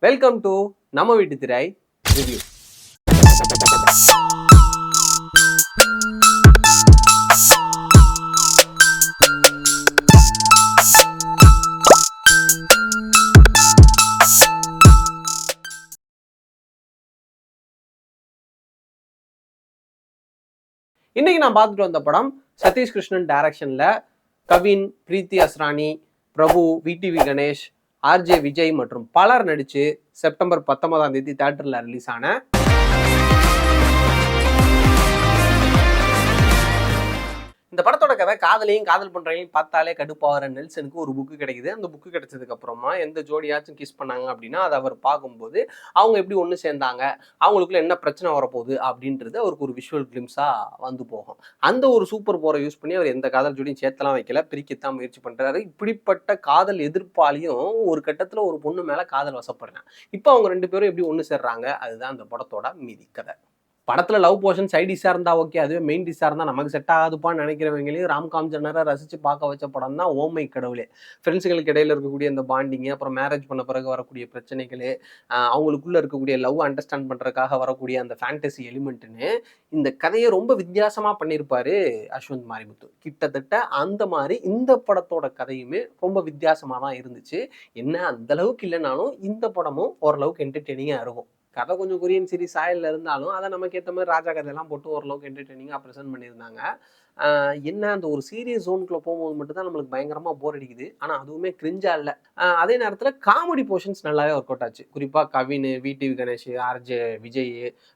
Welcome to நம்ம வீட்டு திரை ரிவ்யூ. இன்னைக்கு நான் பார்த்துட்டு வந்த படம் சதீஷ் கிருஷ்ணன் டைரக்ஷன்ல கவின், பிரீத்தி அஸ்ரானி, பிரபு, விடிவி கணேஷ், ஆர்ஜே விஜய் மற்றும் பலர் நடிச்சு செப்டம்பர் 19 தியேட்டர்ல ரிலீஸ் ஆன இந்த படத்தோட கதை காதலையும் காதல் பண்றவங்களையும் பார்த்தாலே கடுப்பாகிற நெல்சனுக்கு ஒரு புக்கு கிடைக்குது. அந்த புக்கு கிடைச்சதுக்கு அப்புறமா எந்த ஜோடியாச்சும் கிஸ் பண்ணாங்க அப்படின்னா அதை அவர் பார்க்கும்போது அவங்க எப்படி ஒன்று சேர்ந்தாங்க, அவங்களுக்குள்ள என்ன பிரச்சனை வரப்போகுது அப்படின்றது அவருக்கு ஒரு விஷுவல் கிளிம்ஸா வந்து போகும். அந்த ஒரு சூப்பர் போரை யூஸ் பண்ணி அவர் எந்த காதல் ஜோடியும் சேர்த்தலாம் வைக்கல, பிரிக்கத்தான் முயற்சி பண்றாரு. இப்படிப்பட்ட காதல் எதிர்ப்பாலையும் ஒரு கட்டத்துல ஒரு பொண்ணு மேல காதல் வசப்படுறேன். இப்போ அவங்க ரெண்டு பேரும் எப்படி ஒன்று சேர்றாங்க, அதுதான் அந்த படத்தோட மீதி கதை. படத்துல லவ் போர்ஷன் சைட் டிஷ்ஷா இருந்தா ஓகே, அதுவே மெயின் டிஷ்ஷா இருந்தா நமக்கு செட் ஆகாதுப்பான்னு நினைக்கிறவங்களையும் ராம்காம் ஜன்னரை ரசிச்சு பார்க்க வச்ச படம் தான் ஓமை கடவுளே. ஃப்ரெண்ட்ஸுகளுக்கு இடையில இருக்கக்கூடிய இந்த பாண்டிங்கு, அப்புறம் மேரேஜ் பண்ண பிறகு வரக்கூடிய பிரச்சனைகள், அவங்களுக்குள்ள இருக்கக்கூடிய லவ் அண்டர்ஸ்டாண்ட் பண்றதுக்காக வரக்கூடிய அந்த ஃபேண்டசி எலிமெண்ட்னு இந்த கதையை ரொம்ப வித்தியாசமா பண்ணியிருப்பாரு அஸ்வந்த் மாரிமுத்து. கிட்டத்தட்ட அந்த மாதிரி இந்த படத்தோட கதையுமே ரொம்ப வித்தியாசமா தான் இருந்துச்சு. என்ன அந்த அளவுக்கு இல்லைனாலும் இந்த படமும் ஓரளவுக்கு என்டர்டெய்னிங்கா இருக்கும். கதை கொஞ்சம் கொரியன் சீரிஸ் சாயல்ல இருந்தாலும் அதை நமக்கு ஏற்ற மாதிரி ராஜா கதையெல்லாம் போட்டு ஓரளவுக்கு என்டர்டெய்னிங்காக ப்ரெசென்ட் பண்ணியிருந்தாங்க. என்ன அந்த ஒரு சீரியஸ் ஜோனுக்குள்ள போகும்போது மட்டும் தான் நம்மளுக்கு பயங்கரமா போர் அடிக்குது. ஆனால் அதுவுமே கிரிஞ்சா இல்லை. அதே நேரத்தில் காமெடி போர்ஷன்ஸ் நல்லாவே ஒர்க் அவுட் ஆச்சு. குறிப்பாக கவின், விடிவி கணேஷ், ஆர்ஜே விஜய்,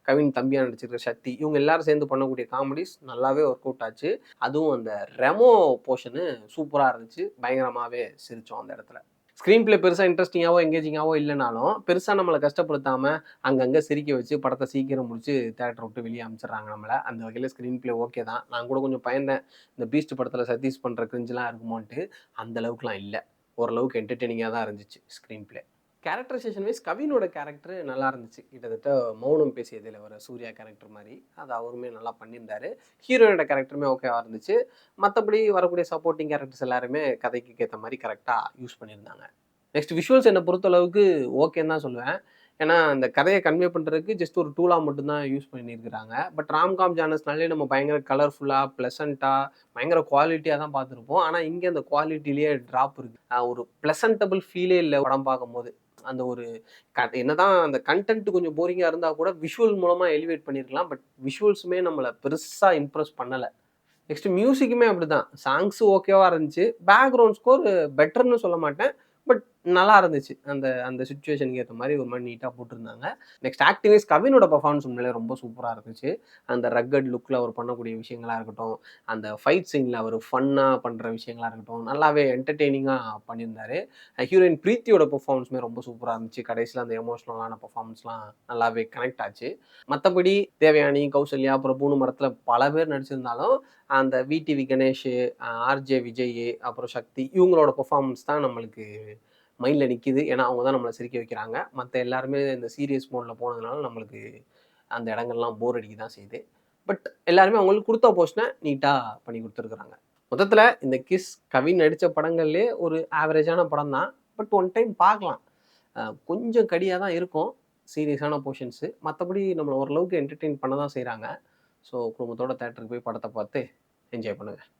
கவின் தம்பியா நடிச்சிருக்கிற சக்தி, இவங்க எல்லாரும் சேர்ந்து பண்ணக்கூடிய காமெடிஸ் நல்லாவே ஒர்க் அவுட் ஆச்சு. அதுவும் அந்த ரெமோ போர்ஷனு சூப்பராக இருந்துச்சு. பயங்கரமாகவே சிரித்தோம் அந்த இடத்துல. ஸ்க்ரீன் பிளே பெருசாக இன்ட்ரெஸ்டிங்காவோ எங்கேஜிங்காவோ இல்லைனாலும் பெருசாக நம்மளை கஷ்டப்படுத்தாமல் அங்கங்கே சிரிக்க வச்சு படத்தை சீக்கிரம் முடிச்சு தேட்டரை விட்டு வெளியே அனுப்பிச்சிடுறாங்க நம்மளை. அந்த வகையில் ஸ்க்ரீன் பிளே ஓகே தான். நான் கூட கொஞ்சம் பயந்தேன், இந்த பீஸ்ட் படத்தில் சதீஷ் பண்ணுற கிரிஞ்செலாம் இருக்குமோன்ட்டு. அந்த அளவுக்குலாம் இல்லை, ஓரளவுக்கு என்டர்டெய்னிங்காக தான் இருந்துச்சு ஸ்க்ரீன் பிளே. கேரக்டரைசேஷன் வைஸ் கவினோட கேரக்டர் நல்லா இருந்துச்சு. கிட்டத்தட்ட மௌனம் பேசியதில் வர சூர்யா கேரக்டர் மாதிரி அது அவருமே நல்லா பண்ணியிருந்தாரு. ஹீரோயினோட கேரக்டருமே ஓகேவாக இருந்துச்சு. மற்றபடி வரக்கூடிய சப்போர்ட்டிங் கேரக்டர்ஸ் எல்லாருமே கதைக்கு ஏற்ற மாதிரி கரெக்டாக யூஸ் பண்ணியிருந்தாங்க. நெக்ஸ்ட் விஷுவல்ஸ் என்னை பொறுத்தளவுக்கு ஓகேன்னு தான் சொல்லுவேன். ஏன்னா அந்த கதையை கன்வே பண்ணுறதுக்கு ஜஸ்ட் ஒரு டூலாக மட்டும்தான் யூஸ் பண்ணியிருக்கிறாங்க. பட் ராம்காம் ஜானர்ஸ்னாலே நம்ம பயங்கர கலர்ஃபுல்லாக, ப்ளசண்ட்டாக, பயங்கர குவாலிட்டியாக தான் பார்த்துருப்போம். ஆனால் இங்கே அந்த குவாலிட்டிலேயே ட்ராப் இருக்குது. ஒரு ப்ளசன்டபிள் ஃபீலே இல்லை படம் பார்க்கும்போது. அந்த ஒரு என்னதான் அந்த கண்டென்ட் கொஞ்சம் போரிங்காக இருந்தால் கூட விஷுவல் மூலமாக எலிவேட் பண்ணியிருக்கலாம். பட் விஷுவல்ஸுமே நம்மளை பெருசாக இம்ப்ரெஸ் பண்ணலை. நெக்ஸ்ட் மியூசிக்குமே அப்படிதான். சாங்ஸு ஓகேவா இருந்துச்சு. பேக்ரவுண்ட் ஸ்கோர் பெட்டர்னு சொல்ல மாட்டேன், பட் நல்லா இருந்துச்சு. அந்த அந்த சுச்சுவேஷனுக்கு ஏற்ற மாதிரி ஒரு மாதிரி நீட்டாக போட்டிருந்தாங்க. நெக்ஸ்ட் ஆக்டிங் வைஸ் கவினோட பர்ஃபார்மன்ஸ் உண்மையிலே ரொம்ப சூப்பராக இருந்துச்சு. அந்த ரக்கட் லுக்கில் அவர் பண்ணக்கூடிய விஷயங்களாக இருக்கட்டும், அந்த ஃபைட் சீனில் அவர் ஃபன்னாக பண்ணுற விஷயங்களாக இருக்கட்டும், நல்லாவே என்டர்டெய்னிங்காக பண்ணியிருந்தார். ஹீரோயின் பிரீத்தியோட பர்ஃபார்மன்ஸுமே ரொம்ப சூப்பராக இருந்துச்சு. கடைசியில் அந்த எமோஷ்னலான பர்ஃபார்மன்ஸ்லாம் நல்லாவே கனெக்ட் ஆச்சு. மற்றபடி தேவயானி, கௌசல்யா, பிரபுன்னு மரத்தில் பல பேர் நடிச்சிருந்தாலும் அந்த விடிவி கணேஷ், ஆர்ஜே விஜய், அப்புறம் சக்தி, இவங்களோட பர்ஃபார்மன்ஸ் தான் நம்மளுக்கு மைண்டில் நிற்கிது. ஏன்னா அவங்க தான் நம்மளை சிரிக்க வைக்கிறாங்க. மற்ற எல்லாருமே இந்த சீரியஸ் மோடில் போனதுனால நம்மளுக்கு அந்த இடங்கள்லாம் போர் அடிக்க தான் செய்யுது. பட் எல்லாருமே அவங்களுக்கு கொடுத்த போர்ஷனை நீட்டாக பண்ணி கொடுத்துருக்குறாங்க. மொத்தத்தில் இந்த கிஸ் கவின் நடித்த படங்கள்லேயே ஒரு ஆவரேஜான படம் தான். பட் ஒன் டைம் பார்க்கலாம். கொஞ்சம் கடியாக தான் இருக்கும் சீரியஸான போர்ஷன்ஸு. மற்றபடி நம்மளை ஓரளவுக்கு என்டர்டெயின் பண்ண தான் செய்கிறாங்க. ஸோ குடும்பத்தோட தேட்டருக்கு போய் படத்தை பார்த்து என்ஜாய் பண்ணுங்கள்.